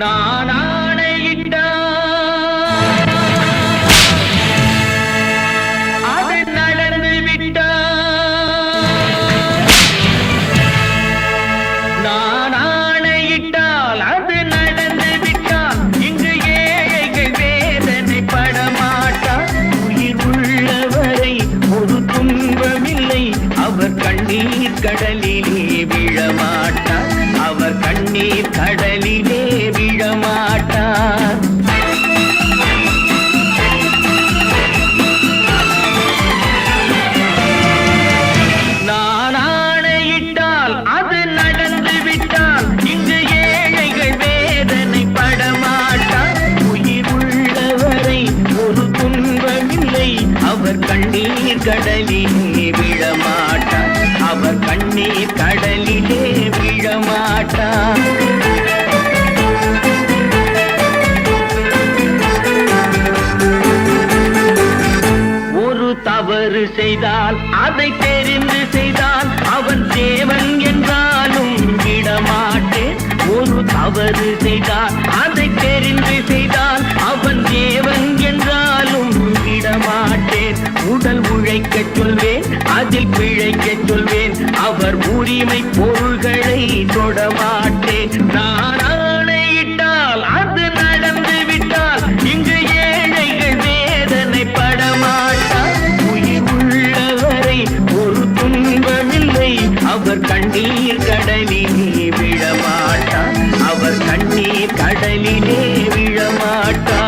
நான் ஆணையிட்டால் அது நடந்து விட்டால், நான் ஆணையிட்டால் அது நடந்து விட்டால், இங்கு ஏழைகள் வேதனை படமாட்டார். உயிர் உள்ளவரை ஒரு துன்பமில்லை, அவர் கண்ணீர் கடலிலே விழமாட்டார், அவர் கண்ணீர் கடலிலே விழமாட்டார். நான் ஆணையிட்டால் அது நடந்து விட்டால், இங்கு ஏழைகள் வேதனை படமாட்டார். உயிர் உள்ளவரை ஒரு துன்பமில்லை, அவர் கண்ணீர் கடலிலே விழமாட்டார், அவர் கண்ணீர் கடலிலே விழமாட்டார். ஒரு தவறு செய்தால் அதை தெரிந்து செய்தால் அவன் தேவன் என்றாலும் விடமாட்டேன். ஒரு தவறு செய்தால் அதை தெரிந்து செய்தால் அவன் தேவன் என்றாலும் விடமாட்டேன். உடல் உழைக்கச் சொல்வேன், அதில் பிழைக்கச் சொல்வேன், அவர் உரிமை பொருள்களை தொடமாட்டேன். நான் ஆணையிட்டால் அது நடந்து விட்டால், இங்கு ஏழைகள் வேதனை படமாட்டார். உயிர் உள்ளவரை ஒரு துன்பமில்லை, அவர் கண்ணீர் கடலிலே விழமாட்டார், அவர் கண்ணீர் கடலிலே விழமாட்டார்.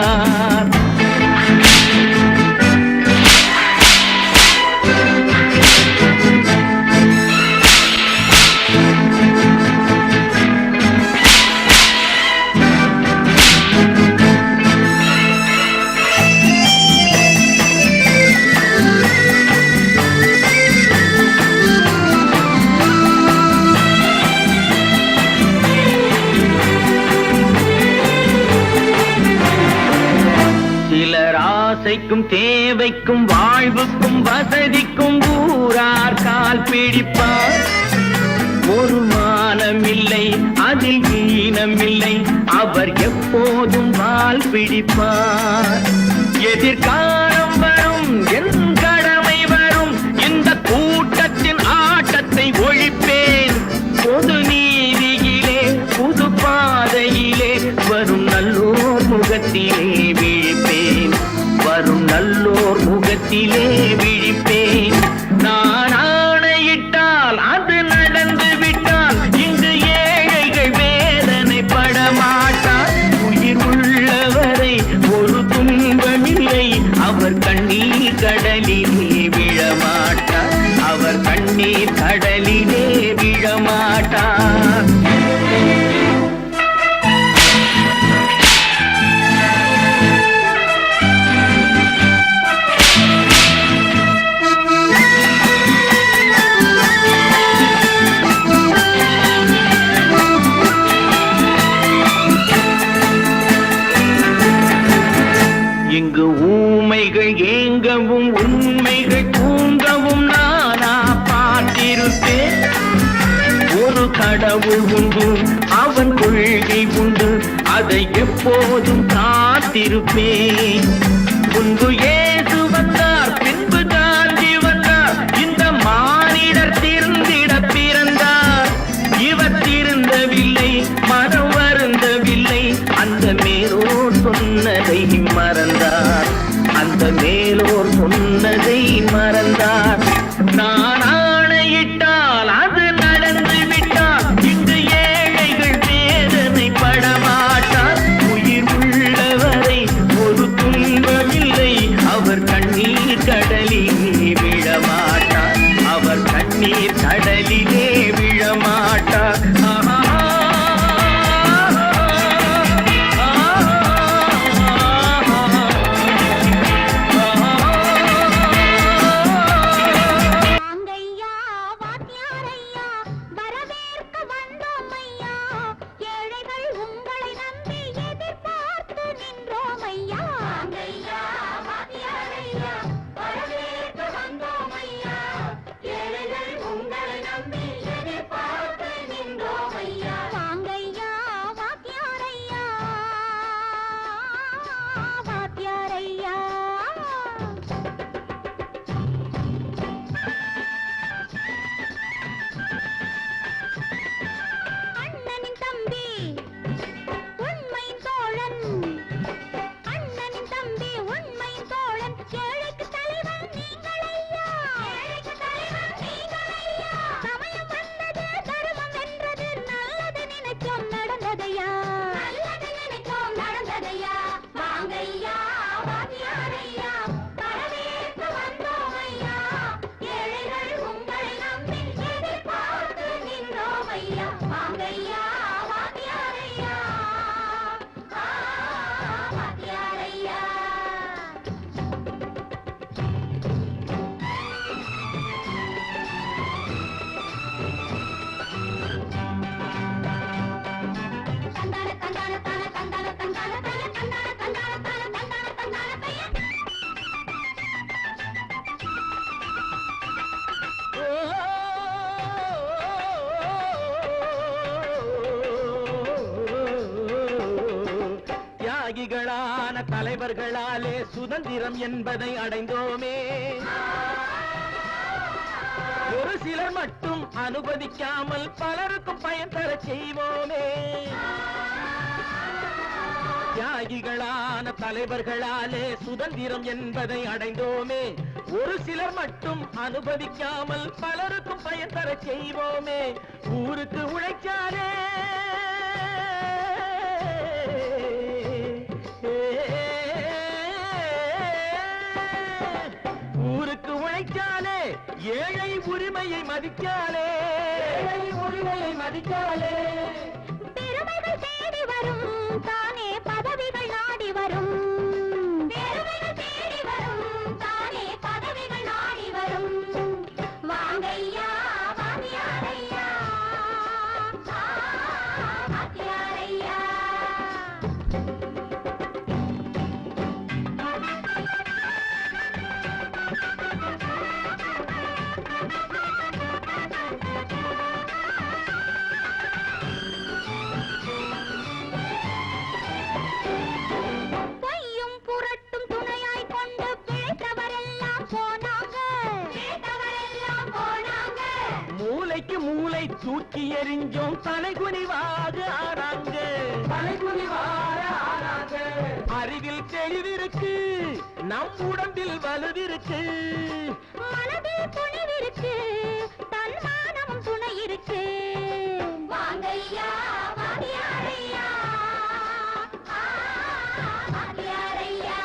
ஆசைக்கும் தேவைக்கும் வாழ்வுக்கும் வசதிக்கும் ஊரார் கால் பிடிப்பார். ஒரு மானமில்லை, அதில் ஈனமில்லை, அவர் எப்போதும் வால் பிடிப்பார். எதிர்காலம் வரும், என் கடமை வரும், இந்த கூட்டத்தின் ஆட்டத்தை ஒழிப்பேன். பொது நீதியிலே புது பாதையிலே வரும் நல்லோர் முகத்திலே விழிப்பேன், வரும் நல்லோர் முகத்திலே விழிப்பேன். நான் ஆணையிட்டால் அது நடந்து விட்டால், இங்கு ஏழைகள் வேதனை படமாட்டார். உயிர் உள்ளவரை ஒரு துன்பமில்லை, அவர் கண்ணீர் கடலிலே விழமாட்டார், அவர் கண்ணீர் கடலிலே விழமாட்டார். இங்கு ஊமைகள் ஏங்கவும் உண்மைகள் தூங்கவும் நானா பார்த்திருப்பேன். ஒரு கடவுள் உண்டு, அவன் கொள்கை உண்டு, அதை எப்போதும் காத்திருப்பேன். முன்பு இயேசு வந்தார், பின்பு காந்தி வந்தார், இந்த மானிடர் திருந்திட பிறந்தார். இவர் திருந்தவில்லை, மனம் வருந்தவில்லை, அந்த மேலோர் சொன்னதை மறந்தார், அந்த மேலோர் சொன்னதை மறந்தார். நான் ஆணையிட்டால் அது நடந்து விட்டால், இங்கு ஏழைகள் வேதனை படமாட்டார். உயிர் உள்ளவரை ஒரு துன்பமில்லை, அவர் கண்ணீர் கடலிலே விழமாட்டார், அவர் கண்ணீர் தியாகிகளான தலைவர்களாலே சுதந்திரம் என்பதை அடைந்தோமே. ஒரு சிலர் மட்டும் அனுமதிக்காமல் பலருக்கும் பயன் தர செய்வோமே. தியாகிகளான தலைவர்களாலே சுதந்திரம் என்பதை அடைந்தோமே. ஒரு சிலர் மட்டும் அனுமதிக்காமல் பலருக்கும் பயன் தர செய்வோமே. ஊருக்கு உழைச்சாலே ஊருக்கு உழைச்சாலே ஏழை உரிமையை மதிக்காலே பெருமைகள் தேடி வரும் தானே பதவிகள் நாடி வரும். பெருமைகள் தேடி வரும் தானே பதவிகள் நாடி வரும். வாங்கையா வாங்கியாரையா வாங்கியாரையா. மூளைக்கு மூளை தூக்கி எறிஞ்சோம் தலைகுனிவாக ஆறாங்க. அறிவில் தெளிவிருக்கு, நம் உடம்பில் வலுவிருக்கு, மனதில் துணிவிருக்கு, தன்மானமும் துணை இருக்கு. வாங்கையா வாங்கியாரையா வாங்கியாரையா.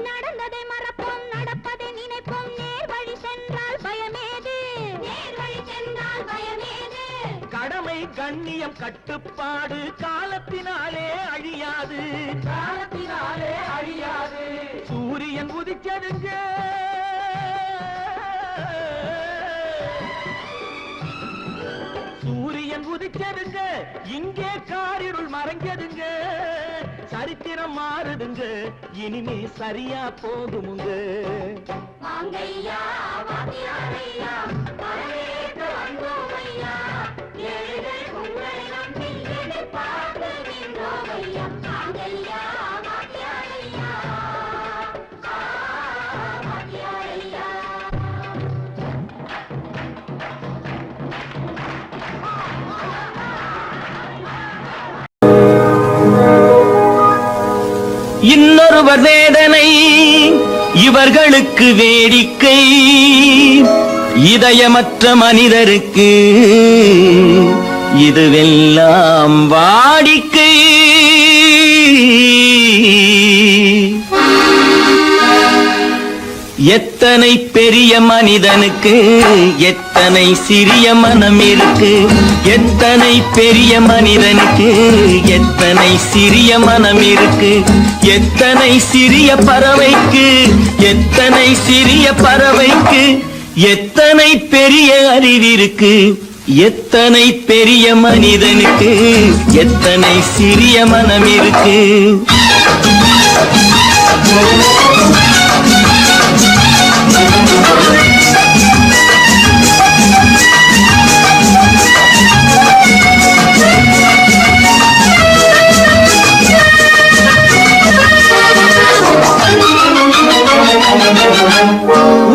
நடந்ததை மறப்போம், நடப்பதை நினைப்போம். நேர் வழி சென்றால் பயமேது, நேர் வழி சென்றால் பயமேது. கடமை கண்ணியம் கட்டுப்பாடு காலத்தினாலே அழியாது, சூரியன் உதிச்சதுங்க, சூரியன் உதிச்சதுங்க, இங்கே காரிருள் மறைஞ்சதுங்க. சரித்திரம் மாறுதுங்க, இனிமே சரியா போகுமுங்க. வாங்கையா வாங்கியாரையா வரவேற்க வந்தோமையா. ஏழைகள் உங்களை நம்பி எதிர்பார்த்து நின்றோமையா. வாங்கையா வாங்கியாரையா வாங்கியாரையா. இன்னொருவர் வேதனை இவர்களுக்கு வேடிக்கை, இதயமற்ற மனிதருக்கு இதுவெல்லாம் வாடிக்கை. எத்தனை பெரிய மனிதனுக்கு எத்தனை சிறிய மனம் இருக்கு, எத்தனை பெரிய மனிதனுக்கு எத்தனை சிறிய மனம் இருக்கு. எத்தனை சிறிய பறவைக்கு எத்தனை சிறிய பறவைக்கு எத்தனை பெரிய அறிவிருக்கு. எத்தனை பெரிய மனிதனுக்கு எத்தனை சிறிய மனம் இருக்கு.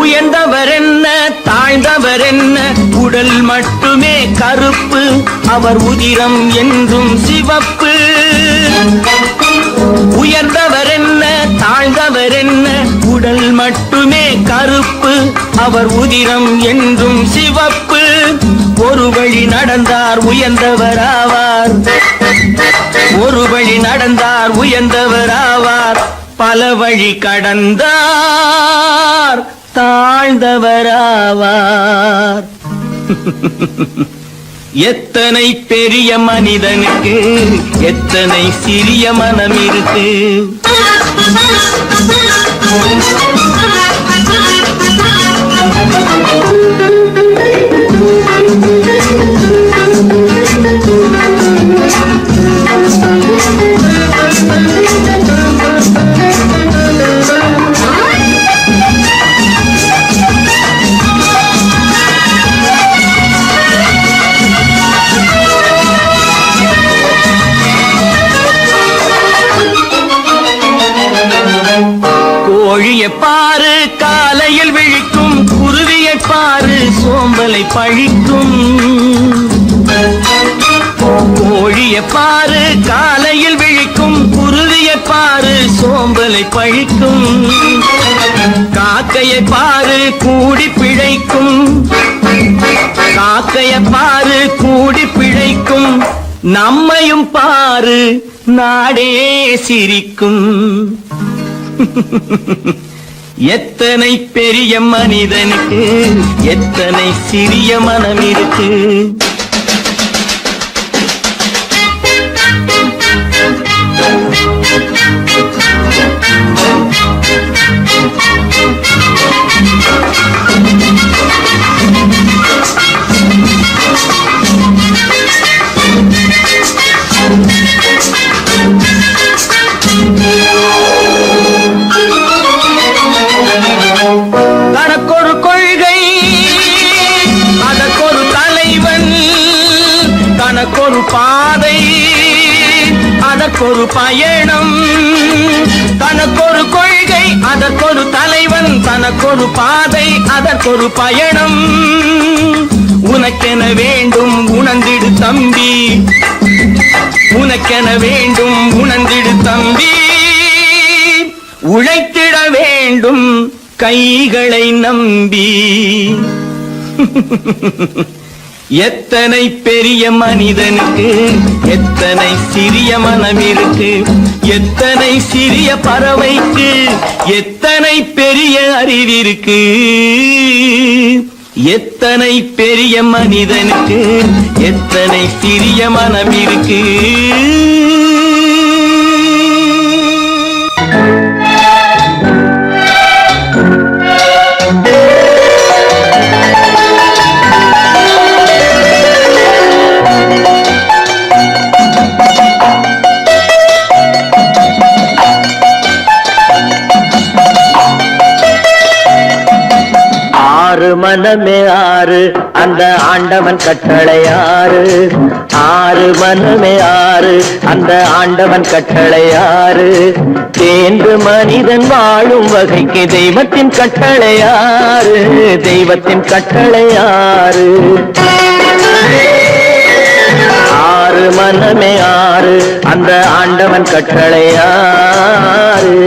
உயர்ந்தவர் என்ன தாழ்ந்தவர் என்ன, உடல் மட்டுமே கருப்பு, அவர் உதிரம் என்றும் சிவப்பு. உயர்ந்தவர் என்ன தாழ்ந்தவர் என்ன, உடல் மட்டுமே கருப்பு, அவர் உதிரம் என்றும் சிவப்பு. ஒரு வழி நடந்தார் உயர்ந்தவராவார், ஒரு வழி நடந்தார் உயர்ந்தவராவார், பல வழி கடந்தார் தாழ்ந்தவராவார். எத்தனை பெரிய மனிதனுக்கு எத்தனை சிறிய மனம் இருக்கு. கோழியை பாரு காலையில் விழிக்கும், குருவியை பாரு சோம்பலை பழிக்கும். கோழியை பாரு காலையில் விழிக்கும், குருவியை பாரு சோம்பலை பழிக்கும். காக்கையை பாரு கூடி பிழைக்கும், காக்கையை பாரு கூடி பிழைக்கும். நம்மையும் பாரு நாடே சிரிக்கும். எத்தனை பெரிய மனிதனுக்கு எத்தனை சிறிய மனம் இருக்கு. தனக்கொரு கொள்கை அதற்கொரு தலைவன், தனக்கொரு பாதை அதற்கொரு பயணம். தனக்கொரு கொள்கை அதற்கொரு தலைவன், தனக்கொரு பாதை அதற்கொரு பயணம். உனக்கென வேண்டும் உணர்ந்திடு தம்பி, உனக்கென வேண்டும் உணர்ந்திடு தம்பி. உழைத்திட வேண்டும் கைகளை நம்பி. எத்தனை பெரிய மனிதனுக்கு எத்தனை சிறிய மனம் இருக்கு. எத்தனை சிறிய பறவைக்கு எத்தனை பெரிய அறிவிருக்கு. எத்தனை பெரிய மனிதனுக்கு எத்தனை சிறிய மனம் இருக்கு. ஆறு மனமே ஆறு அந்த ஆண்டவன் கட்டளை ஆறு. ஆறு மனமே ஆறு அந்த ஆண்டவன் கட்டளை ஆறு. தேர்ந்து மனிதன் வாழும் வகைக்கு தெய்வத்தின் கட்டளை ஆறு, தெய்வத்தின் கட்டளை ஆறு. ஆறு மனமே ஆறு அந்த ஆண்டவன் கட்டளை ஆறு.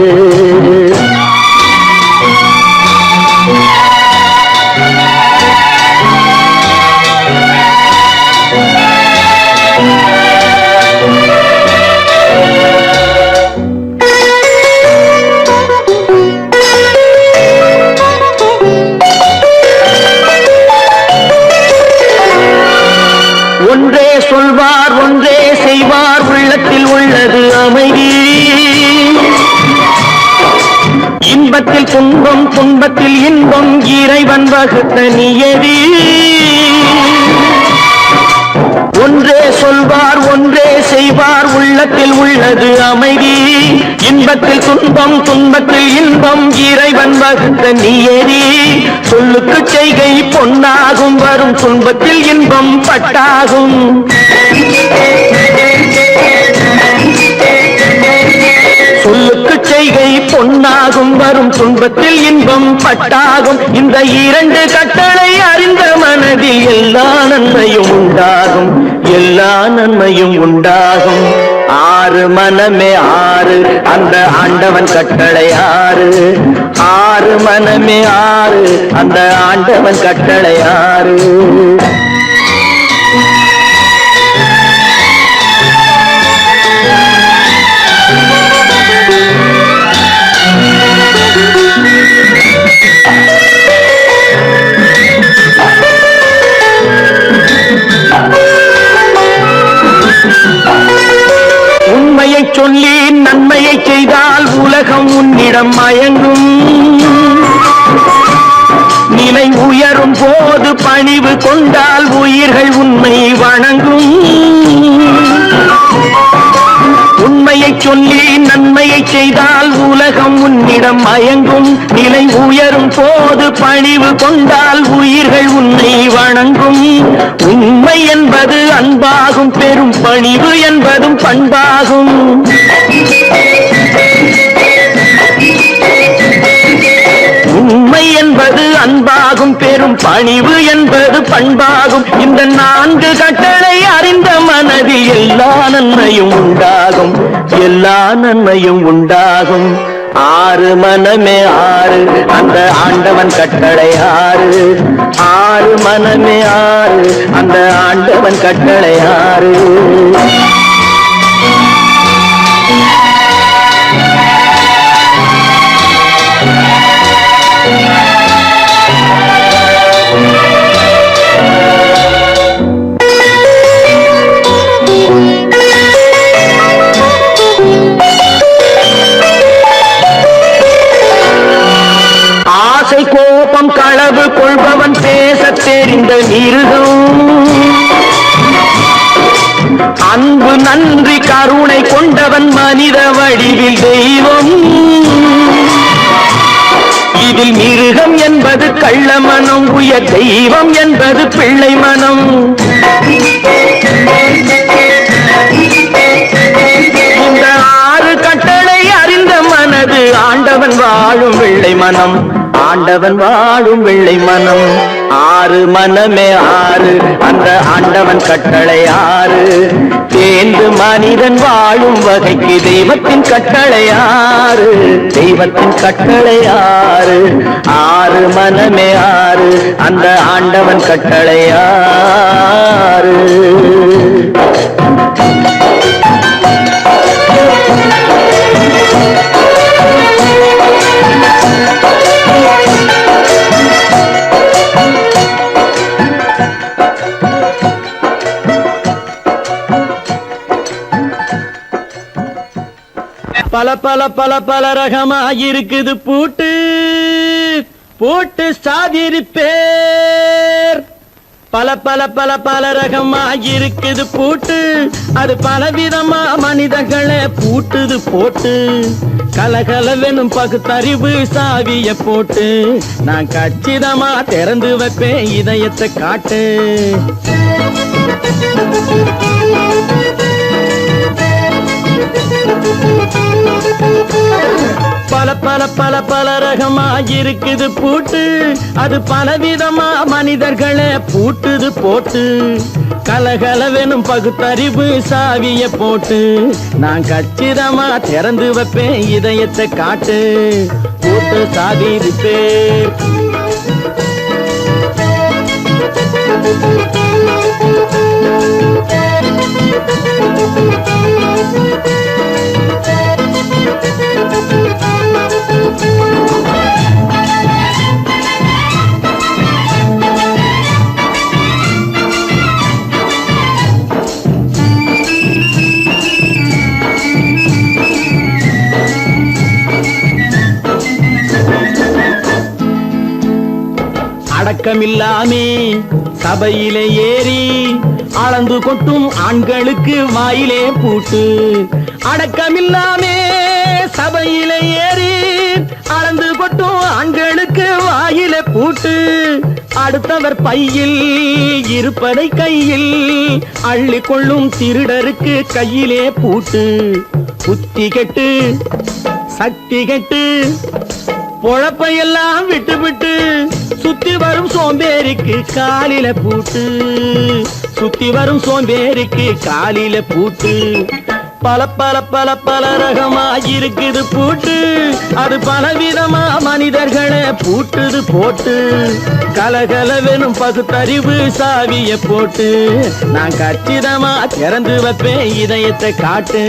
ஒன்றே சொல்வார் ஒன்றே செய்வார், உள்ளத்தில் உள்ளது அமைதி. இன்பத்தில் துன்பம் துன்பத்தில் இன்பம், இறைவன் வகுத்த நியதி. ஒன்றே சொல்வார் ஒன்றே செய்வார், உள்ளத்தில் உள்ளது அமைதி. இன்பத்தில் துன்பம் துன்பத்தில் இன்பம், இறைவன் வகுத்த நியதி. சொல்லுக்கு செய்கை பொன்னாகும், வரும் துன்பத்தில் இன்பம் பட்டாகும். சொல்லுக்கு செய்கை பொன்னாகும், வரும் துன்பத்தில் இன்பம் பட்டாகும். இந்த இரண்டு கட்டளை அறிந்த மனதில் எல்லா நன்மையும் உண்டாகும், எல்லா நன்மையும் உண்டாகும். ஆறு மனமே ஆறு அந்த ஆண்டவன் கட்டளை ஆறு. ஆறு மனமே ஆறு அந்த ஆண்டவன் கட்டளை ஆறு. சொல்லி நன்மையை செய்தால் உலகம் உன்னிடம் மயங்கும். நிலை உயரும் போது பணிவு கொண்டால் உயிர்கள் உன்னை வணங்கும். உண்மையை சொல்லி நன்மையை செய்தால் உலகம் உன்னிடம் மயங்கும். நிலை உயரும் போது பணிவு கொண்டால் உயிர்கள் உன்னை வணங்கும். உண்மை என்பது அன்பாகும், பெரும் பணிவு என்பதும் பண்பாகும். உண்மை என்பது அன்பாகும், பெரும் பணிவு என்பது பண்பாகும். இந்த 4 கட்டளை அறிந்த மனதில் எல்லா நன்மையும் உண்டாகும், எல்லா நன்மையும் உண்டாகும். 6 மனமே 6 அந்த ஆண்டவன் கட்டளை 6. 6 மனமே 6 அந்த ஆண்டவன் கட்டளை 6. ஆசை கோபம் களவு கொள்பவன் பேசத் தெரிந்த மிருகம். அன்பு நன்றி கருணை கொண்டவன் மனித வடிவில் தெய்வம். இதில் மிருகம் என்பது கள்ள மனம், உயர் தெய்வம் என்பது பிள்ளை மனம். இந்த 6 கட்டளை அறிந்த மனது ஆண்டவன் வாழும் வெள்ளை மனம், ஆண்டவன் வாழும் வெள்ளை மனம். 6 மனமே 6 அந்த ஆண்டவன் கட்டளை 6. தேர்ந்து மனிதன் வாழும் வகைக்கு தெய்வத்தின் கட்டளை 6, தெய்வத்தின் கட்டளை 6. 6 மனமே 6 அந்த ஆண்டவன் கட்டளை 6. பல பல பல பல ரகமா இருக்குது பூட்டு பூட்டு சாதிரி பேர். பல பல பல பல ரகமா இருக்குது பூட்டு, அது பலவிதமா மனிதர்களை பூட்டுது போட்டு. கலகலவெனும் பகுத்தறிவு சாவிய போட்டு நான் கச்சிதமா திறந்து வைப்பேன் இதயத்தை காட்டு. பல பல பல பல ரகமா இருக்குது பூட்டு, அது பலவிதமா மனிதர்களை பூட்டுது போட்டு. கலகலவெனும் பகுத்தறிவு சாவிய போட்டு நான் கச்சிதமா திறந்து வைப்பேன் இதயத்தை காட்டு. பூட்டு சாதிரி பேர். அடக்கமில்லாமே சபையிலே ஏறி அளந்து கொட்டும் ஆண்களுக்கு வாயிலே பூட்டு. அடக்கமில்லாமே சபையிலே ஏறி அளந்து கொட்டும் ஆண்களுக்கு வாயிலே பூட்டு. அடுத்தவர் பையில் இருப்பதை கையில் அள்ளி கொள்ளும் திருடருக்கு கையிலே பூட்டு. புத்தி கெட்டு சக்தி கெட்டு பொழப்பையெல்லாம் விட்டு விட்டு சுத்தி வரும் சோம்பேறிக்கு காலில பூட்டு. சுத்தி வரும் சோம்பேறிக்கு காலில பூட்டு. பல பல பல பல ரகமா இருக்குது பூட்டு, அது பலவிதமா மனிதர்களை பூட்டுது போட்டு. கலகலவெனும் பகுத்தறிவு சாவிய போட்டு நான் கச்சிதமா திறந்து வைப்பேன் இதயத்தை காட்டு.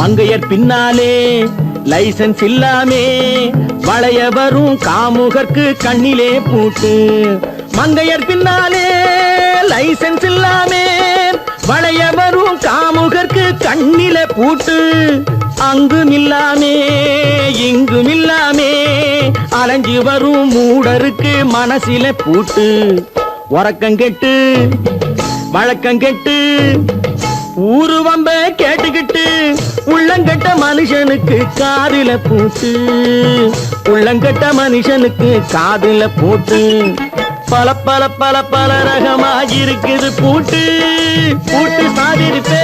மங்கையர் பின்னாலே லைசன்ஸ் இல்லாமே வளைய வரும் காமுகர்க்கு கண்ணிலே பூட்டு. மங்கையர் பின்னாலே லைசன்ஸ் இல்லாமே வளைய வரும் காமுகர்க்கு கண்ணிலே பூட்டு. அங்கும் இல்லாமே இங்கும் இல்லாமே அலைஞ்சு வரும் மூடருக்கு மனசில பூட்டு. உறக்கங்கெட்டு வழக்கங்கெட்டு ஊரு வம்ப கேட்டுக்கிட்டு உள்ளங்கட்ட மனுஷனுக்கு காதில பூட்டு. உள்ளங்கட்ட மனுஷனுக்கு காதில பூட்டு. பல பல பல பல ரகமாயிருக்குது பூட்டு. பூட்டு சாதிருப்பே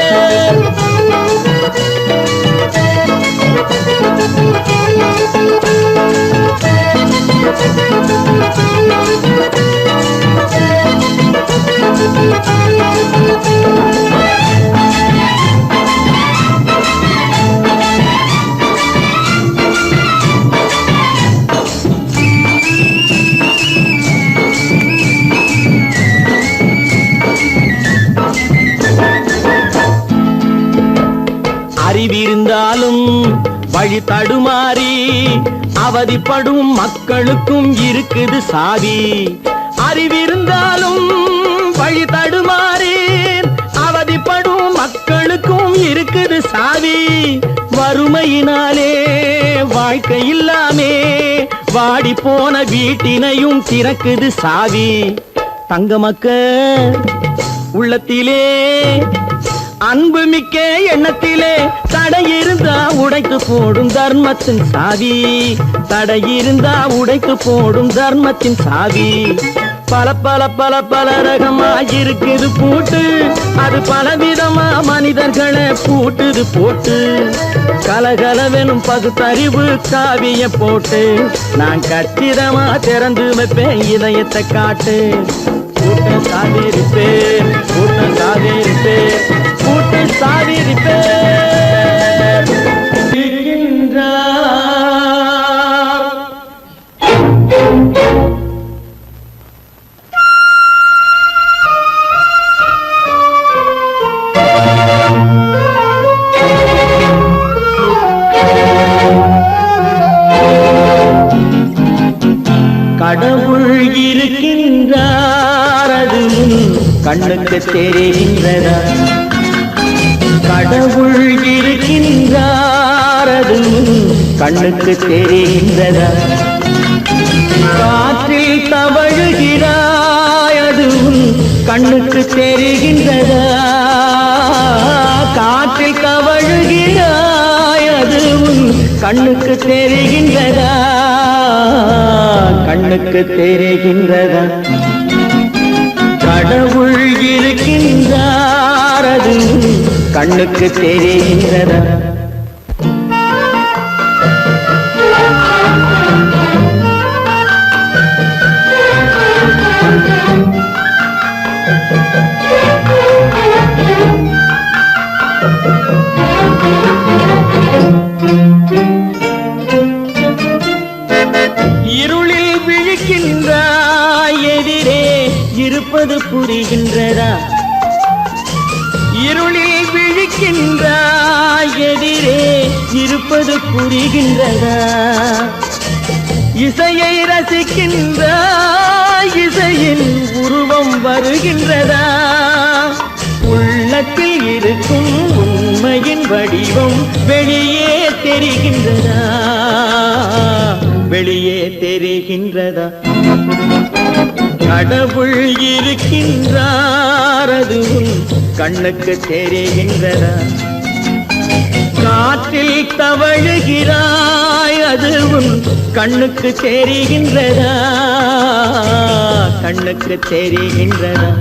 அறிவிருந்தாலும் வழி தடுமாறி அவதிப்படும் மக்களுக்கும் இருக்குது சாவி. அறிவிருந்தாலும் வழி தடுமாறி அவதிப்படும் மக்களுக்கும் இருக்குது சாவி. வறுமையினாலே வாழ்க்கை இல்லாமே வாடி போன வீட்டினையும் திறக்குது சாவி. தங்க மக்க உள்ளத்திலே அன்பு மிக்க எண்ணத்திலே தடையிருந்தா உடைத்து போடும் தர்மத்தின் சாவி. தடையிருந்தா உடைத்து போடும் தர்மத்தின் சாவி. பல பல பல பல ரகமாயிருக்குது பூட்டு. அது பலவிதமா மனிதர்களை பூட்டுது போட்டு. கலகலவெனும் பகுத்தறிவு காவிய போட்டு நான் கச்சிதமா திறந்து வைப்பேன் இதயத்தை காட்டு. கூட்டம் சாதிருப்பேன் கூட்டம் சாதிருப்பேன் கூட்டம் சாதிருப்பேன் கடவுள் இருக்கின்றார் அது கண்ணுக்கு தெரிகின்றதா? கடவுள் இருக்கின்றார் அது கண்ணுக்கு தெரிகின்றதா? காற்றில் தவழுகிறாய் அது கண்ணுக்கு தெரிகின்றதா? காற்றில் தவழுகிறாய் அது கண்ணுக்கு தெரிகின்றதா? கண்ணுக்கு தெரிகின்றதா? கடவுள் இருக்கின்றார் அது கண்ணுக்கு தெரிகின்றதா? இருளில் விழிக்கின்றாய் எதிரே இருப்பது புரிகின்றதா? இருளில் விழிக்கின்றாய் எதிரே இருப்பது புரிகின்றதா? இசையை ரசிக்கின்றாய் இசையின் உருவம் வருகின்றதா? உள்ளத்தில் இருக்கும் உண்மையின் வடிவம் வெளியே தெரிகின்றதா? வெளியே தெரிகின்றதா? கடவுள் இருக்கின்றார் அது கண்ணுக்கு தெரிகின்றதா? காற்றில் தவழுகிறாய் அது கண்ணுக்கு தெரிகின்றதா? கண்ணுக்கு தெரிகின்றதா?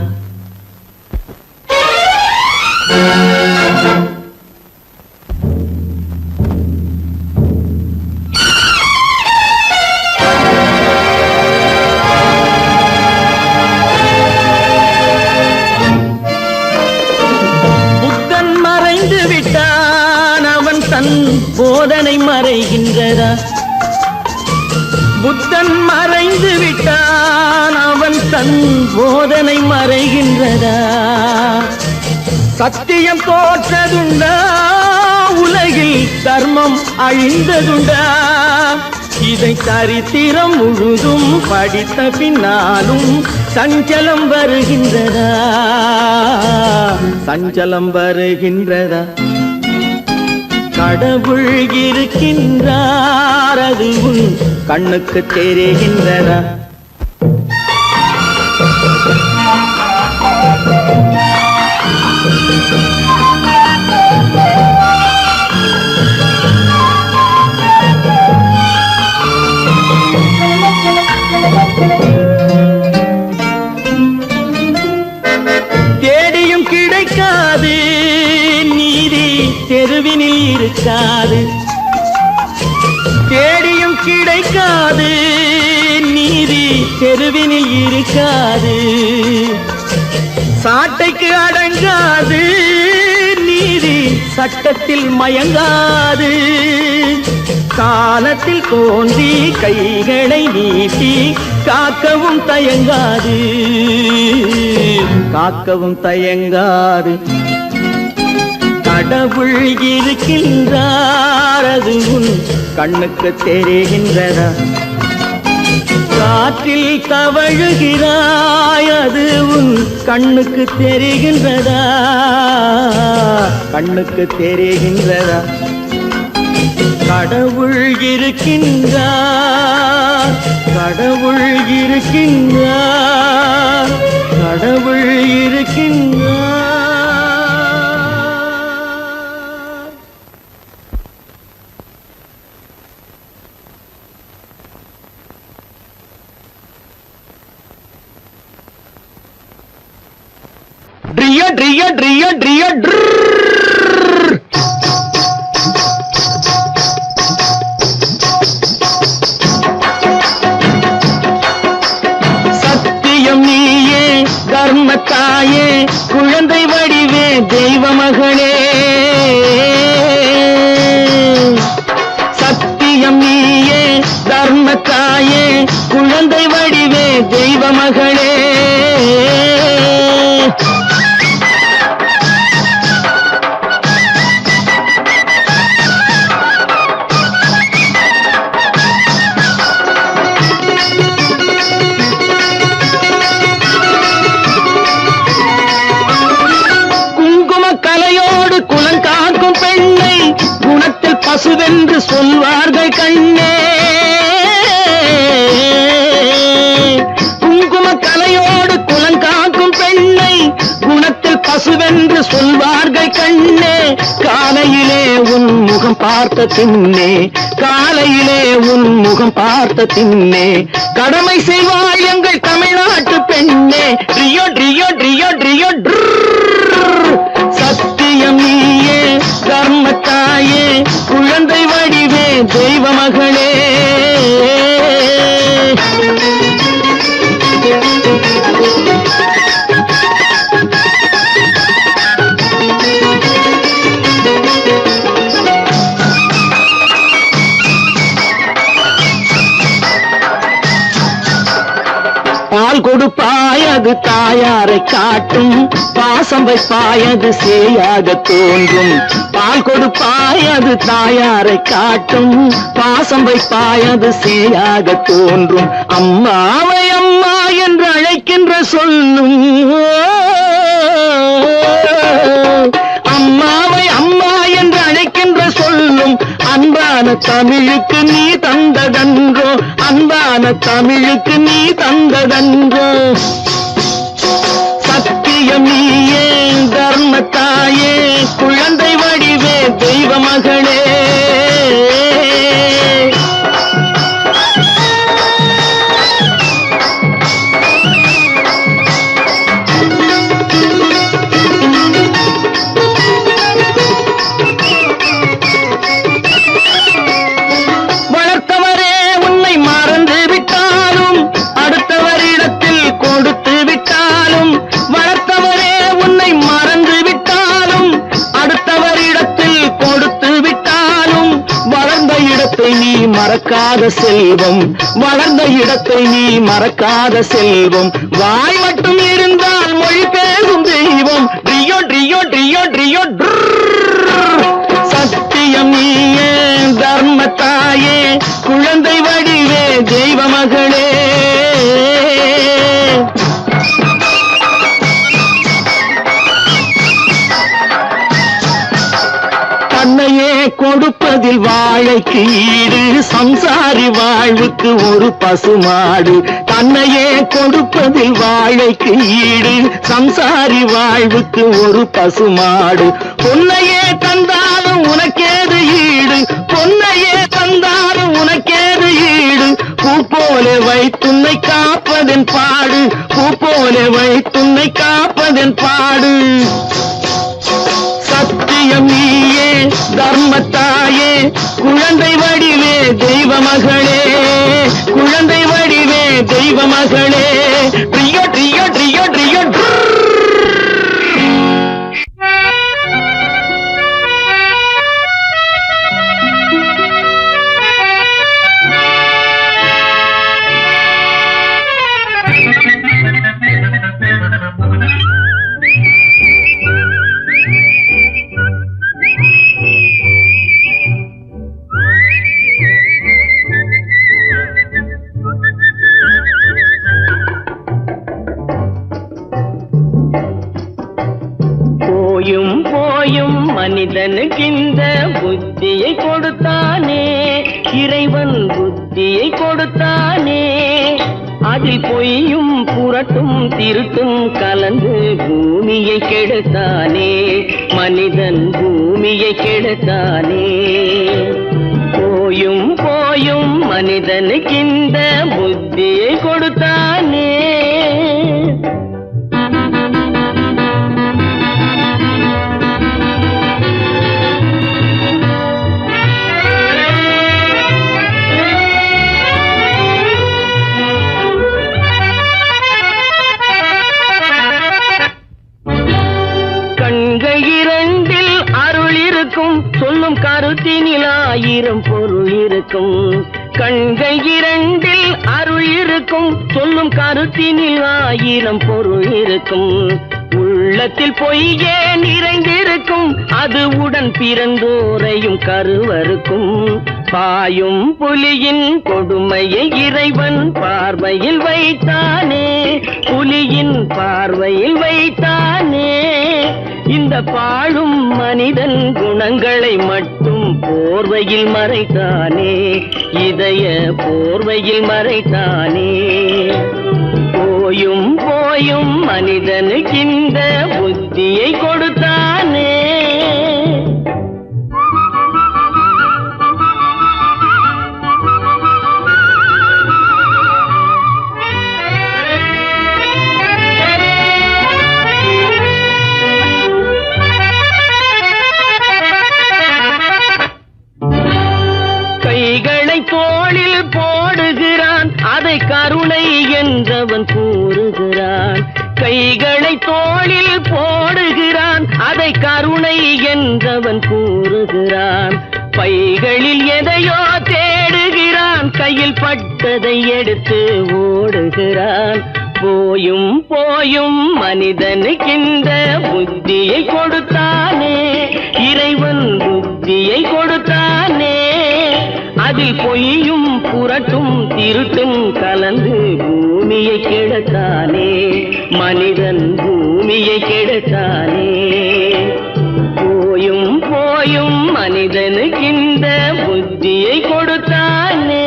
போதனை மறைகின்றதா? புத்தன் மறைந்து விட்டான் அவன் தன் போதனை மறைகின்றதா? சத்தியம் தோற்றதுண்டா உலகில் தர்மம் அழிந்ததுண்டா? இதை சரித்திரம் முழுதும் படித்த பின்னாலும் சஞ்சலம் வருகின்றதா? சஞ்சலம் வருகின்றதா? கடவுள் இருக்கின்றார், அது உன் கண்ணுக்கு தெரிகின்றதா? தேடியும் கிடைக்காது நீதி தெருவினில் இருக்காது. தேடியும் கிடைக்காது நீதி தெருவினில் இருக்காது. சாட்டைக்கு அடங்காது நீதி சட்டத்தில் மயங்காது. காலத்தில் தோன்றி கைகளை நீட்டி காக்கவும் தயங்காது, காக்கவும் தயங்காது. கடவுள் இருக்கின்றார், அது உன் கண்ணுக்கு தெரிகின்றதா? காற்றில் தவழுகிறாய், அது உன் கண்ணுக்கு தெரிகின்றதா? கண்ணுக்கு தெரிகின்றதா? கடவுள் இருக்கின்றார், கடவுள் இருக்கின்றார், கடவுள் இருக்கின்றார். ட்ரிய ட்ரிய ட்ரிய ட்ரிய சத்தியம் நீயே, தர்மத்தாயே, குழந்தை வடிவே, தெய்வ மகளே. சத்தியம் நீயே, தர்மத்தாயே, குழந்தை வடிவே, தெய்வ மகளே. பசுவென்று சொல்வார்கள் கண்ணே, குங்கும கலையோடு குலங்காக்கும் பெண்ணை குணத்தில் பசுவென்று சொல்வார்கள் கண்ணே. காலையிலே உன் முகம் பார்த்த பின்னே, காலையிலே உன் முகம் பார்த்த பின்னே கடமை செய்வாள் எங்கள் தமிழ்நாட்டு பெண்ணே. ட்ரியோ ட்ரியோ ட்ரியோ ட்ரியோ சத்தியம் நீயே, தர்மத்தாயே, குழந்தை வடிவே, தெய்வ மகளே. பால் கொடுப்பாய், அது தாயாரை காட்டும். பாசம் வைப்பாய், அது சேயாக தோன்றும். பால் கொடுப்பாய், அது தாயாரை காட்டும். பாசம் வைப்பாய், அது சேயாக தோன்றும். அம்மாவை அம்மா என்று அழைக்கின்ற சொல்லும், அம்மாவை அம்மா என்று அழைக்கின்ற சொல்லும் அன்பான தமிழுக்கு நீ தந்ததன்றோ, அன்பான தமிழுக்கு நீ தந்ததன்றோ. சத்தியம் நீயே, தர்மத்தாயே, குழந்தை வடிவே, தெய்வ மகளே. மறக்காத செல்வம், வளர்ந்த இடத்தை நீ மறக்காத செல்வம். வாய் மட்டும் இருந்தால் மொழி பேசும் தெய்வம். ட்ரியோ ட்ரியோ ட்ரியோ ட்ரியோ கொடுப்பதில் வாழைக்கு ஈடு சம்சாரி வாழ்வுக்கு ஒரு பசுமாடு தன்னையே கொடுப்பதில் வாழைக்கு ஈடு சம்சாரி வாழ்வுக்கு ஒரு பசுமாடு பொன்னையே தந்தாலும் உனக்கேது ஈடு பொன்னையே தந்தாலும் உனக்கேது ஈடு பூ போல வைத்துன்னை காப்பதன் பாடு பூ போல வைத்துன்னை காப்பதன் பாடு சத்தியம் நீயே தர்மத்தாயே குழந்தை வடிவே தெய்வ மகளே குழந்தை வடிவே தெய்வ மகளே ட்ரியோ ட்ரியோ ட்ரியோ ட்ரியோ மனிதனுக்கிந்த புத்தியை கொடுத்தானே இறைவன் புத்தியை கொடுத்தானே அதில் பொய்யும் புரட்டும் திருட்டும் கலந்து பூமியை கெடுத்தானே மனிதன் பூமியை கெடுத்தானே போயும் போயும் மனிதனுக்கிந்த புத்தியை கொடுத்தானே சொல்லும் கருத்தினில் ஆயிரம் பொருள் இருக்கும் கண்கள் இரண்டில் அருள் இருக்கும் சொல்லும் கருத்தினில் ஆயிரம் பொருள் இருக்கும் உள்ளத்தில் பொய்யே நிறைந்திருக்கும் அது உடன் பிறந்தோரையும் கருவருக்கும் பாயும் புலியின் கொடுமையை இறைவன் பார்வையில் வைத்தானே புலியின் பார்வையில் வைத்தானே இந்த பாழும் மனிதன் குணங்களை மட்டும் போர்வையில் மறைத்தானே இதய போர்வையில் மறைத்தானே போயும் போயும் மனிதனுக்கு இந்த புத்தியை கொடுத்தானே தோளில் போடுகிறான் அதை கருணை என்றவன் கூறுகிறான் கைகளை தோளில் போடுகிறான் அதை கருணை என்றவன் கூறுகிறான் பைகளில் எதையோ தேடுகிறான் கையில் பட்டதை எடுத்து ஓடுகிறான் போயும் போயும் மனிதனுக்கிந்த புத்தியை கொடுத்தானே இறைவன் புத்தியை கொடுத்தானே அதில் பொய்யும் புரட்டும் திருட்டும் கலந்து பூமியை கெடுத்தானே மனிதன் பூமியை கெடுத்தானே போயும் போயும் மனிதனுக்கிந்த புத்தியை கொடுத்தானே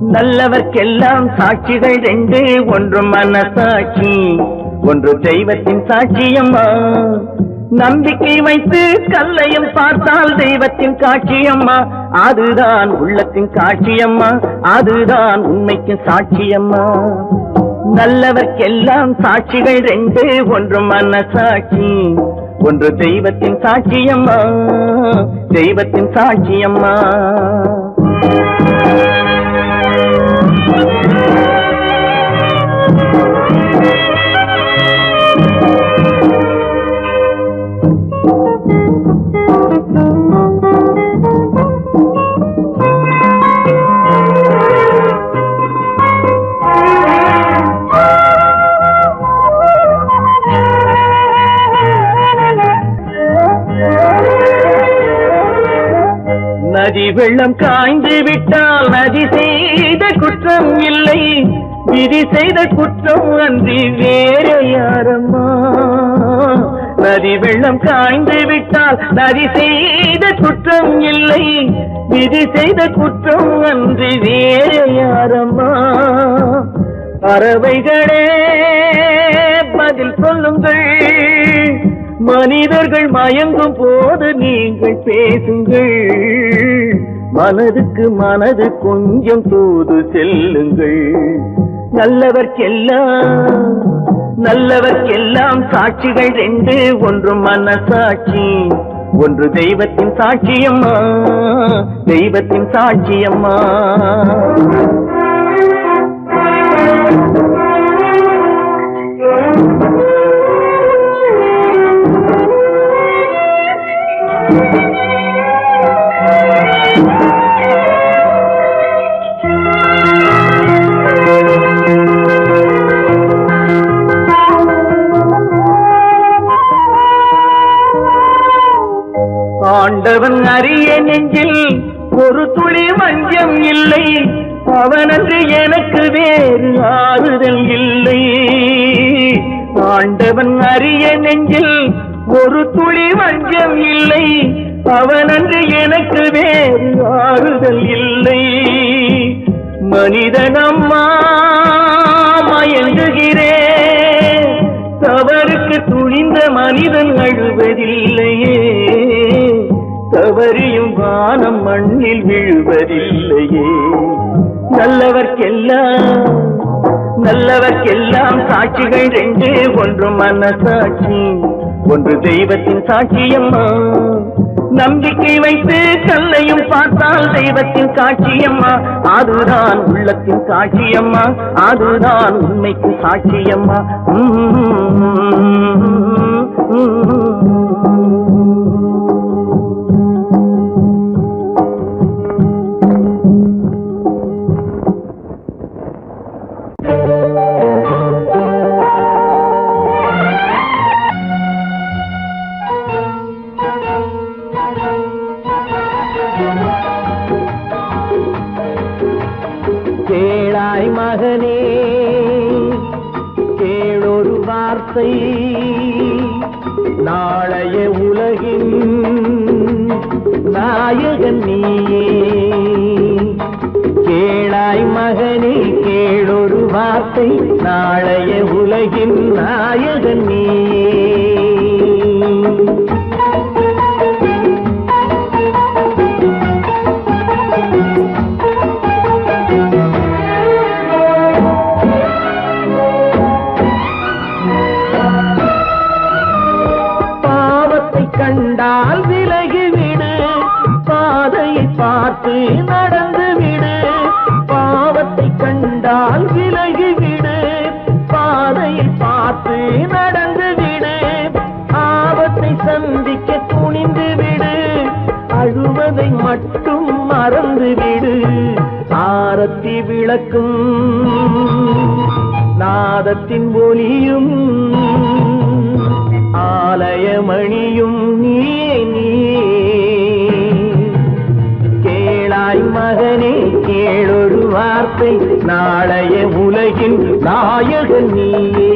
நல்லவர்க்கெல்லாம் சாட்சிகள் ரெண்டு ஒன்று மனசாட்சி ஒன்று தெய்வத்தின் சாட்சியம்மா நம்பிக்கை வைத்து கல்லையும் பார்த்தால் தெய்வத்தின் காட்சியம்மா, அதுதான் உள்ளத்தின் காட்சியம்மா, அதுதான் உண்மைக்கு சாட்சியம்மா. நல்லவர்க்கெல்லாம் சாட்சிகள் ரெண்டு, ஒன்று மனசாட்சி, ஒன்று தெய்வத்தின் சாட்சியம்மா, தெய்வத்தின் சாட்சியம்மா. நதி வெள்ளம் காய்ந்து விட்டால் நதி செய்த குற்றம் இல்லை, விதி செய்த குற்றம் அன்றி வேற யாரம்மா. நதி வெள்ளம் காய்ந்து விட்டால் நதி செய்த குற்றம் இல்லை, விதி செய்த குற்றம் அன்றி வேற யாரம்மா. பறவைகளே பதில் சொல்லுங்கள், மனிதர்கள் மயங்கும் போது நீங்கள் பேசுங்கள், மனதுக்கு மனது கொஞ்சம் தூது செல்லுங்கள். நல்லவர்க்கெல்லாம் சாட்சிகள் ரெண்டு, ஒன்று மனசாட்சி, ஒன்று தெய்வத்தின் சாட்சியம்மா, தெய்வத்தின் சாட்சியம்மா. ஆண்டவன் அறிய நெஞ்சில் ஒரு துளி வஞ்சம் இல்லை, அவனன்று எனக்கு வேறு ஆறுதல் இல்லை. ஆண்டவன் அறிய நெஞ்சில் ஒரு துளி வஞ்சம் இல்லை, அவனன்று எனக்கு வேறு ஆறுதல் இல்லை. மனிதனம்மா மயங்குகிறேன், தவறுக்கு துணிந்த மனிதன் அழுவதில்லையே, தவறியும் வானம் மண்ணில் விழுவதில்லையே. நல்லவர்க்கெல்லாம் சாட்சிகள் ரெண்டு, ஒன்று மனசாட்சி, ஒன்று தெய்வத்தின் சாட்சியம்மா. நம்பிக்கை வைத்து கல்லையும் பார்த்தால் தெய்வத்தின் காட்சியம்மா, அதுதான் உள்ளத்தின் காட்சியம்மா, அதுதான் உண்மைக்கு சாட்சியம்மா. கேளாய் மகனே கேளொரு வார்த்தை, நாளைய உலகின் நாயகன் நீயே. கேளாய் மகனே கேளொரு வார்த்தை, நாளைய உலகின் நாயகன் நீயே. கண்டால் விலகிவிடு, பாதையை பார்த்து நடந்து விடு. பாவத்தை கண்டால் விலகிவிடு, பாதையை பார்த்து நடந்து விடு. ஆபத்தை சந்திக்க துணிந்து விடு, அழுவதை மட்டும் மறந்து விடு. ஆரத்தி விளக்கும் நாதத்தின் ஒலியும் ஆலயமணியும் நீயே நீயே. கேளாய் மகனே கேளொரு வார்த்தை, நாளைய உலகின் நாயகன் நீயே.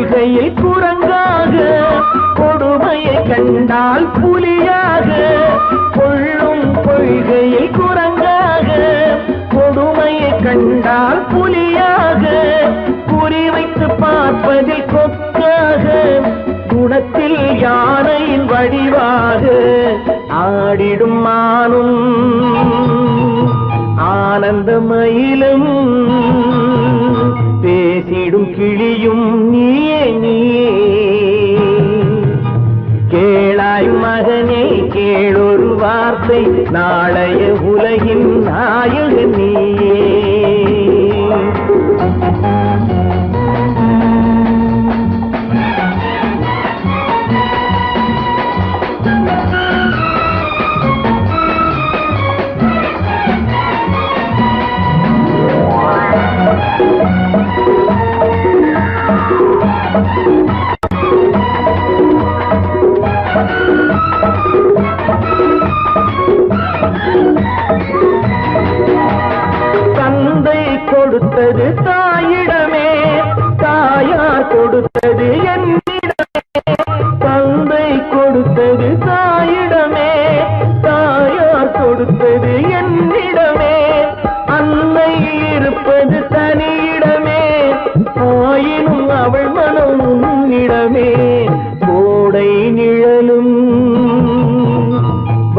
கொள்கையில் குரங்காக, கொடுமையை கண்டால் புலியாக. கொள்ளும் கொள்கையில் குரங்காக, கொடுமையை கண்டால் புலியாக. குறிவைத்து பார்ப்பதில் கொக்காக, குணத்தில் யானையின் வடிவாக. ஆடிடும் மானும் ஆனந்த மயிலும், பேசிடும் கிளியும் நீயே நீயே. கேளாய் மகனே கேளொரு வார்த்தை, நாளைய உலகின் நாயகன் நீயே. தந்தை கொடுத்தது தாயிடமே, தாயார் கொடுத்தது என்னிடமே. தந்தை கொடுத்தது தாயிடமே, தாயார் கொடுத்தது என்னிடமே. அன்னை இருப்பது தனியிடமே, ஆயினும் அவள் மனம் உன்னிடமே. கோடை நிழலும்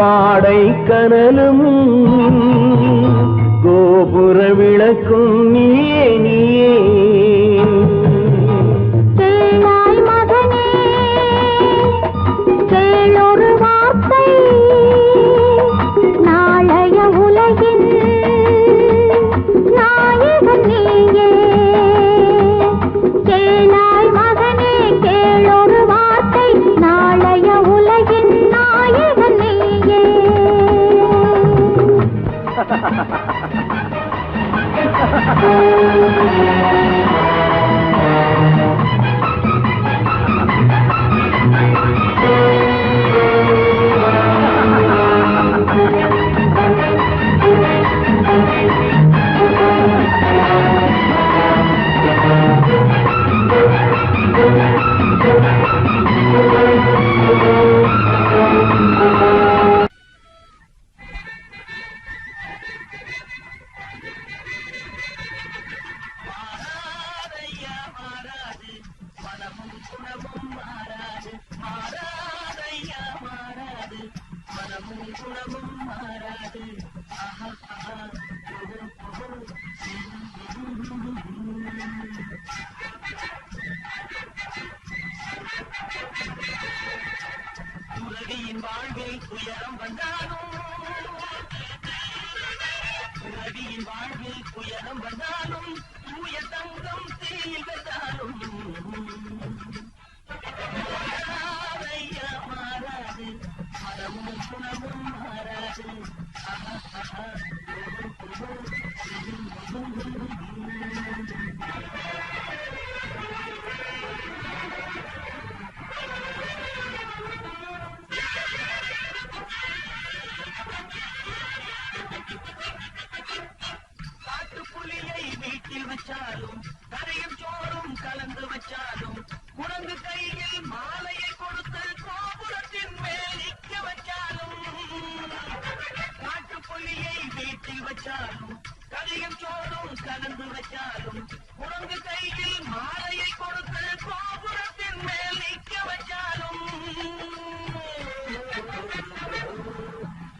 வாடை கனலும், கோபுர விளக்கும் நீயே நீயே. கேளாய் மகனே கேளொரு வார்த்தை, நாளைய உலகின் நாயகன் நீயே. கேளாய் மகனே கேளொரு வார்த்தை, நாளைய உலகின் நாயகன் நீயே. துறவியின் வாழ்வில் துயரம் வந்தாலும், துறவியின் வாழ்வில் துயரம் வந்தாலும், தூய தங்கம் தீயில் வந்தாலும் மாறாதையா மாறாது, மனமும் குணமும் மாறாது. காட்டுப்புலியை வீட்டில் வச்சாலும், கரையும் சோறும் கலந்து வச்சாலும், குரங்கு கையில் மாலையை கொடுத்து கோபுரத்தின் மேல் நிற்க வச்சாலும். காட்டுப்புலியை வீட்டில் வச்சாலும், கரையும் சோறும் கலந்து வச்சாலும், குரங்கு கையில் மாலையை கொடுத்து கோபுரத்தின் மேல் நிற்க வச்சாலும்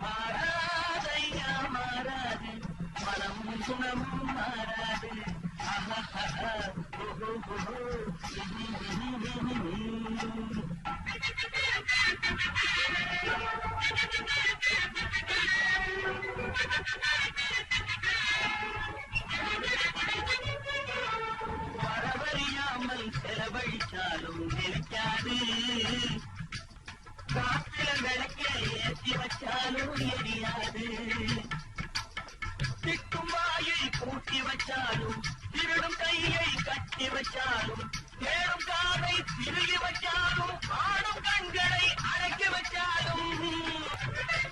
மாறாதையா மாறாது, மனமும் குணமும் மாறாது. வரவறியாமல் செலவழிச்சாலும் நிலைக்காது, காற்றில விளக்க ஏற்றி வச்சாலும் எரியாது. திட்டும் வாயை பூட்டி வச்சாலும், திருடும் கையை கட்டி வச்சாலும், தேடும் காதை திருகி வச்சாலும், ஆடும் கண்களை அடக்கி வச்சாலும்.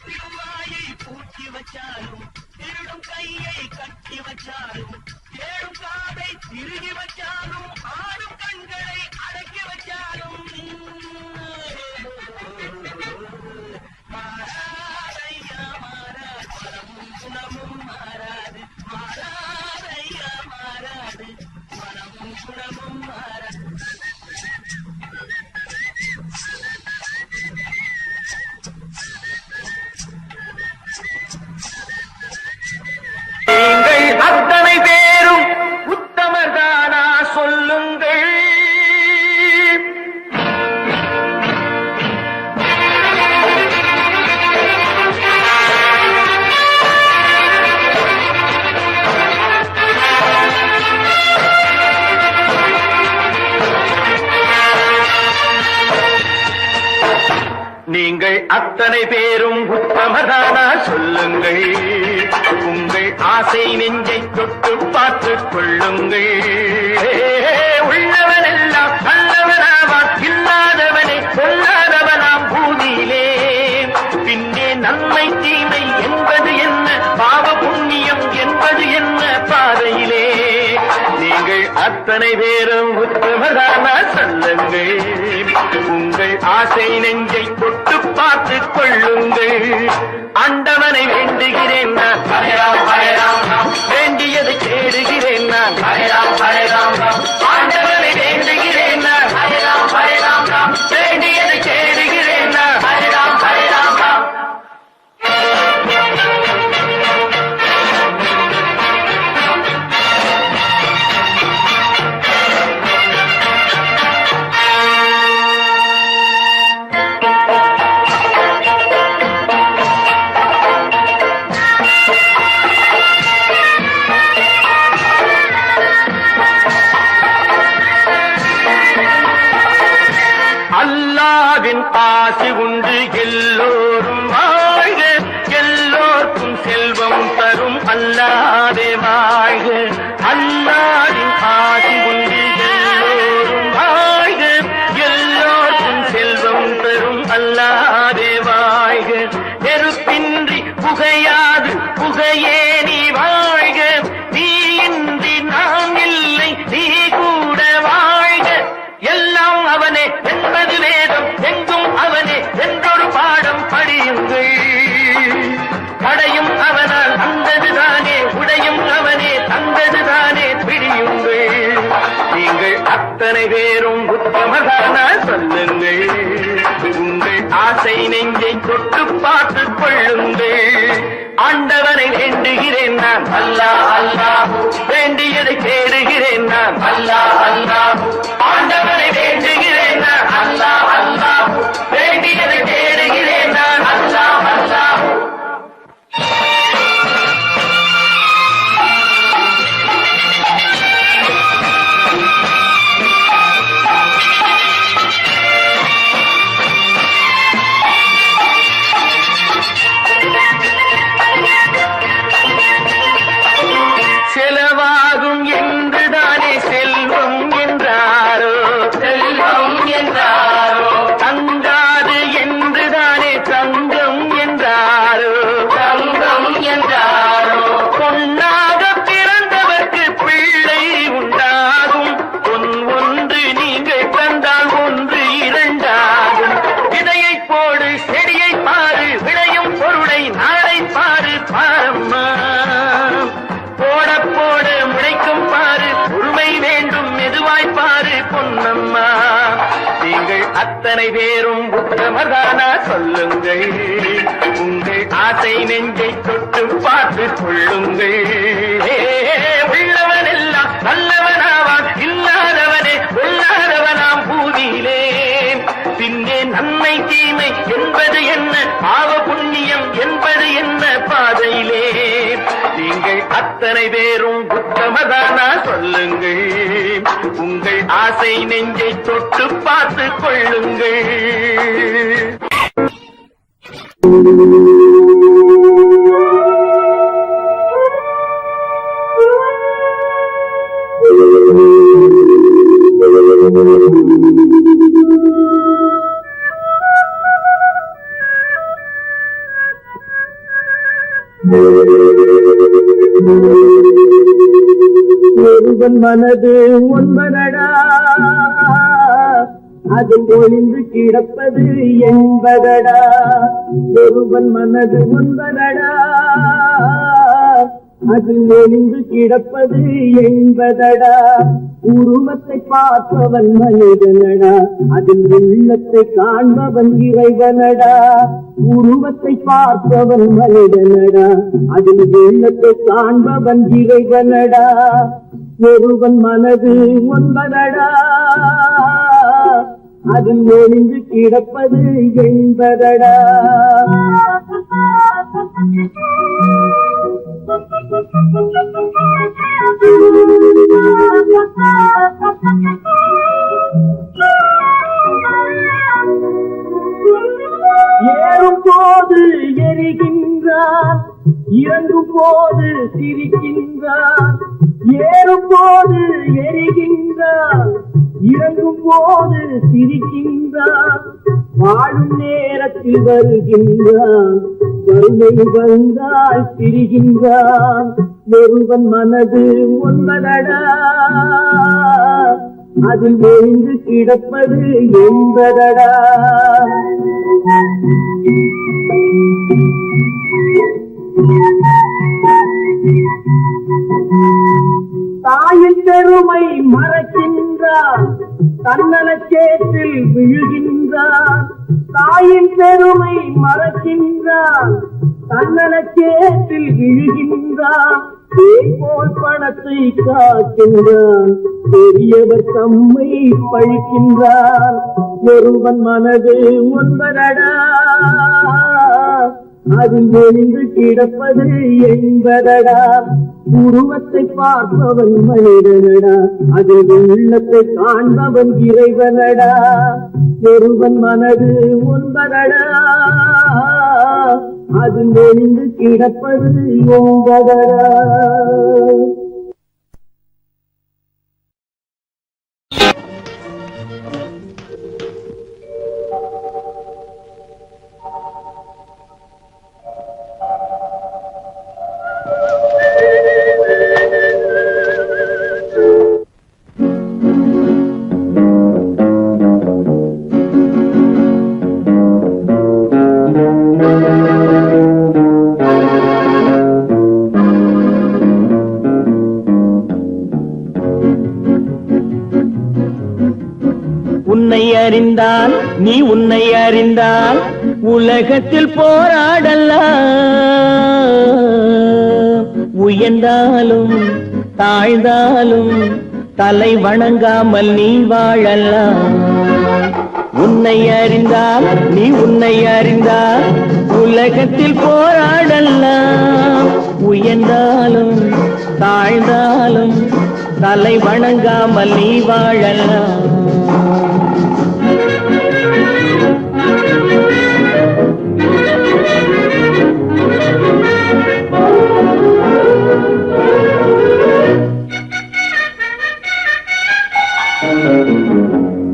திட்டும் வாயை பூட்டி வச்சாலும், திருடும் கையை கட்டி வச்சாலும், தேடும் காதை திருகி வச்சாலும், ஆடும் கண்களை அடக்கி நீங்கள் அத்தனை பேரும் உத்தமதானா சொல்லுங்கள். உங்கள் ஆசை நெஞ்சை தொட்டு பார்த்துக் கொள்ளுங்கள். உள்ளவனெல்லாம் நல்லவனாவான், இல்லாதவனை கொல்லாதவனாம் பூமியிலே. பின்னே நன்மை தீமை என்பது என்ன, பாவ புண்ணியம் என்பது என்ன பாதையிலே. நீங்கள் அத்தனை பேரும் உத்தமதானா சொல்லுங்கள். உங்கள் ஆசை நெஞ்சை தொட்டு பார்த்துக் கொள்ளுங்கள். ஆண்டவனை வேண்டுகிறேன் நான், வேண்டியதை தேடுகிறேன் நான். ஆண்டவனை வேண்டுகிறேன் நான், வேண்டியதை தேடுகிறேன் நான். அல்லாவின் ஆசி உண்டு எல்லோரும் வாழ்க, எல்லோருக்கும் செல்வம் தரும் அல்லாவே வாழ்க. அல்லாவின் ஆசி உண்டு எல்லோரும் வாழ்க, எல்லோருக்கும் செல்வம் தரும் அல்லாவே வாழ்க. நெருப்பின்றி புகையாது புகையே நீ வாழ்க, நீ இன்றி நாம் இல்லை நீ கூட வாழ்க. எல்லாம் அவனே என்பது வேதம், எங்கும் அவனே என்றொரு பாடம் படியுங்கள். படையும் அவனால் வந்ததுதானே, உடையும் அவனே தந்ததுதானே பிடியுங்கள். நீங்கள் அத்தனை பேரும் உத்தமதானா சொல்லுங்கள். உங்கள் ஆசை நெஞ்சை தொட்டு பார்த்துக் கொள்ளுங்கள். ஆண்டவனை வேண்டுகிறேன் நான், அல்லாஹ் அல்லாஹ், வேண்டியதை தேடுகிறேன் நான், அல்லாஹ் அல்லாஹ். ஆண்டவனை வேண்டுகிறேன் நான், அல்லாஹ் அல்லாஹ், வேண்டியதை தேடுகிறேன் நான், அல்லாஹ் அல்லாஹ். செலவாகும் என்றுதானே செல்வம் என்றாரோ, செல்வம் என்றாரோ. தங்காது என்றுதானே தங்கம் என்றாரோ, தங்கம் என்றாரோ. பொன்னாக பிறந்தவர்க்கு பிள்ளை உண்டாகும், பொன் ஒன்று நீங்கள் தந்தால் ஒன்று இரண்டாகும். விதையை போடு செடியை பாரு, விளையும் பொருளை நாளை பாரு பாரம்மா. போட போட முளைக்கும் பாரு, பொறுமை வேண்டும் மெதுவாய் பாரு பொன்னம்மா. நீங்கள் அத்தனை பேரும் உத்தமதானா சொல்லுங்கள். உங்கள் ஆசை நெஞ்சை தொட்டு பார்த்துக் கொள்ளுங்கள். உள்ளவனெல்லாம் நல்லவனாவான், இல்லாதவனே கொல்லாதவனாம் பூமியிலே. பின்னே நன்மை தீமை என்பது என்ன, பாவ புண்ணியம் என்பது என்ன பாதையிலே. நீங்கள் அத்தனை பேரும் உத்தமதானா சொல்லுங்கள். உங்கள் ஆசை நெஞ்சை தொட்டு பார்த்துக் கொள்ளுங்கள். ஒருவன் மனது ஒன்பதடா, அதில் ஒளிந்து கிடப்பது என்பதடா. ஒருவன் மனது ஒன்பதடா, அதில் ஒளிந்து கிடப்பது என்பதடா. உருவத்தை பார்ப்பவன் மனிதனடா, அதில் உள்ளத்தை காண்பவன் இறைவனடா. உருவத்தை பார்ப்பவன் மனிதனடா, அதில் உள்ளத்தை காண்பவன் இறைவனடா. ஒருவன் மனது ஒன்பதடா, அதில் ஒளிந்து கிடப்பது என்பதடா. சிரிக்கின்றான், ஏறும் போது எரிகின்றான், இறங்கும் போது சிரிக்கின்றான், வாழும் நேரத்தில் வருகின்றான், வறுமை வந்தால் திரிகின்றான். ஒருவன் மனது ஒன்பதடா, அதில் ஒழிந்து கிடப்பது என்பதடா. தாயின் பெருமை மறக்கின்றான், தன்னலச்சேற்றில் விழுகின்றான். தாயின் பெருமை மறக்கின்றான், தன்னலச்சேற்றில் விழுகின்றான். போல் பணத்தை காக்கின்றான், பெரியவர் தம்மை பழிக்கின்றான். ஒருவன் மனது ஒன்பதடா, அதில் ஒளிந்து கிடப்பது என்பதடா. உருவத்தை பார்ப்பவன் மனிதனடா, அதில் உள்ளத்தை காண்பவன் இறைவனடா. ஒருவன் மனது ஒன்பதடா, அதில் ஒளிந்து கிடப்பது என்பதடா. உன்னை அறிந்தால் நீ உன்னை அறிந்தால் உலகத்தில் போராடலாம். உயர்ந்தாலும் தாழ்ந்தாலும் தலை வணங்காமல் நீ வாழலாம். உன்னை அறிந்தால் நீ உன்னை அறிந்தால் உலகத்தில் போராடலாம். உயர்ந்தாலும் தாழ்ந்தாலும் தலை வணங்காமல் நீ வாழலாம்.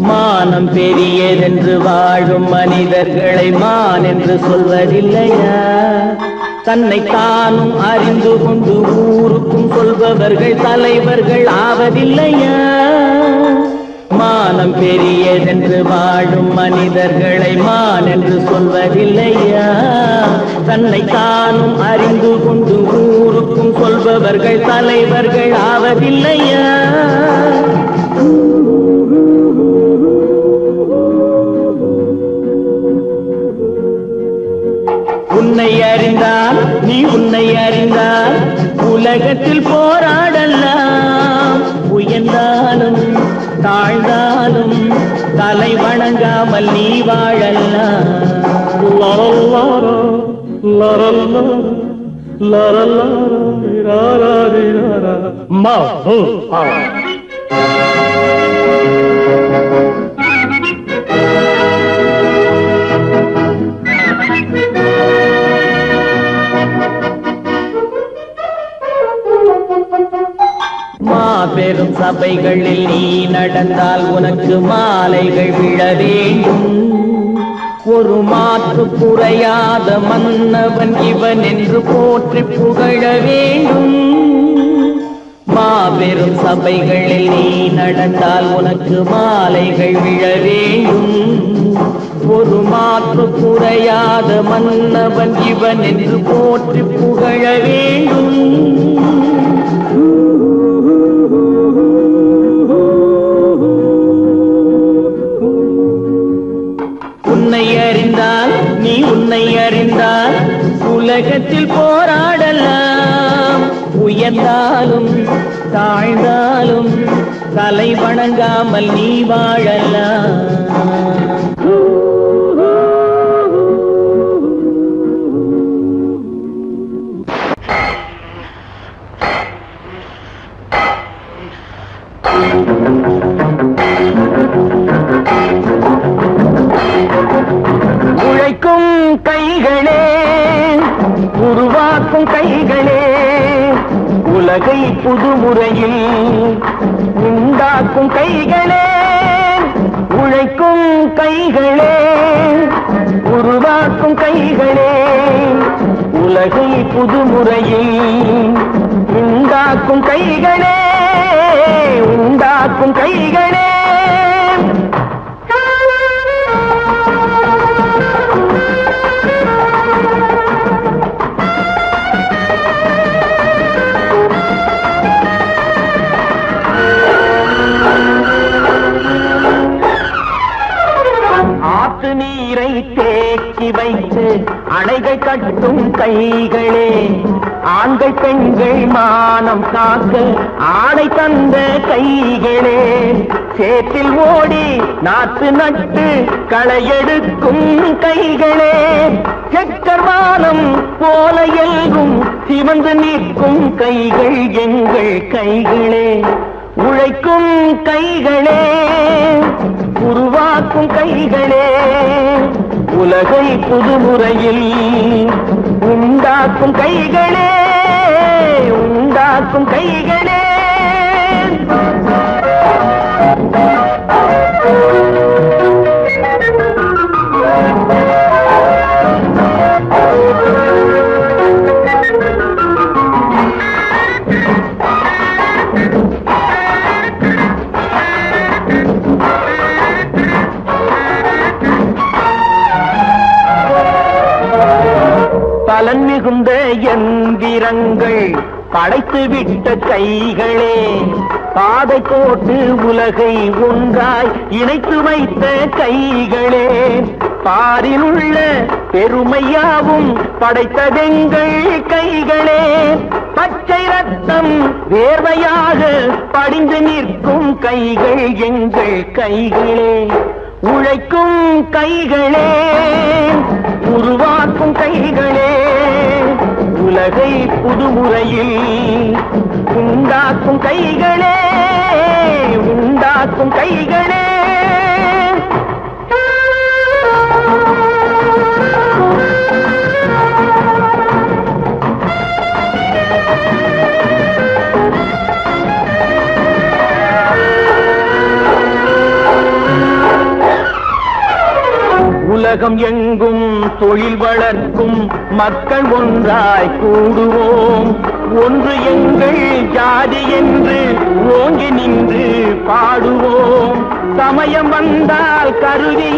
மானம் பெரியதென்று வாழும் மனிதர்களை மான் என்று சொல்வதில்லையா? தன்னை தானும் அறிந்து கொண்டு ஊருக்கும் சொல்பவர்கள் தலைவர்கள் ஆவதில்லையா? மானம் பெரியதென்று வாழும் மனிதர்களை மான் என்று சொல்வதில்லையா? தன்னை தானும் அறிந்து கொண்டு ஊருக்கும் சொல்பவர்கள் தலைவர்கள் ஆவதில்லையா? உன்னை அறிந்தால் நீ உன்னை அறிந்தால் உலகத்தில் போராடலாம். உயர்ந்தாலும் தாழ்ந்தாலும் தலை வணங்காமல் நீ வாழலாம். மாபெரும் சபைகளில் நீ நடந்தால் உனக்கு மாலைகள் விழ வேண்டும். ஒரு மாற்று குறையாத மன்னவன் இவன் என்று போற்றி புகழ வேண்டும். மாபெரும் சபைகளில் நீ நடந்தால் உனக்கு மாலைகள் விழ வேண்டும். ஒரு மாற்று குறையாத மன்னவன் இவன் என்று போற்றி புகழ வேண்டும். உன்னை அறிந்தால் நீ உன்னை அறிந்தால் உலகத்தில் போராடலாம். உயர்ந்தாலும் தாழ்ந்தாலும் தலை வணங்காமல் நீ வாழலாம். உழைக்கும் கைகளே, உருவாக்கும் கைகளே, உலகை புதுமுறையில் உண்டாக்கும் கைகளே, உழைக்கும் கைகளே, உருவாக்கும் கைகளே, உலகை புதுமுறையில் உண்டாக்கும் கைகளே, உண்டாக்கும் கைகளே. ஆத்து நீரை தேக்கி வைத்து அணைகள் கட்டும் கைகளே, ஆண்கள் பெண்கள் மானம் காக்க ஆடை தந்த கைகளே, சேற்றில் ஓடி நாத்து நட்டு களையெடுக்கும் கைகளே, செக்கர்வானம் போல எல்கும் சிவந்து நிற்கும் கைகள் எங்கள் கைகளே. உழைக்கும் கைகளே, உருவாக்கும் கைகளே, உலகை புதுமுறையில் உண்டாக்கும் கைகளே, உண்டாக்கும் கைகளே. பலன் மிகுந்த எந்திரங்கள் படைத்து விட்ட கைகளே, பாதை போட்டு உலகை ஒன்றாய் இணைத்து வைத்த கைகளே, பாரில் உள்ள பெருமையாவும் படைத்ததெங்கள் கைகளே, பச்சை ரத்தம் வேர்வையாக படிந்து நிற்கும் கைகள் எங்கள் கைகளே. உழைக்கும் கைகளே, உருவாக்கும் கைகளே, உலகை புதுமுறையில் உண்டாக்கும் கைகளே, உண்டாக்கும் கைகளே. உலகம் எங்கும் தொழில் வளர்க்கும் மக்கள் ஒன்றாய் கூடுவோம், ஒன்று எங்கள் ஜாதி என்று ஓங்கி நின்று பாடுவோம், சமயம் வந்தால் கருதி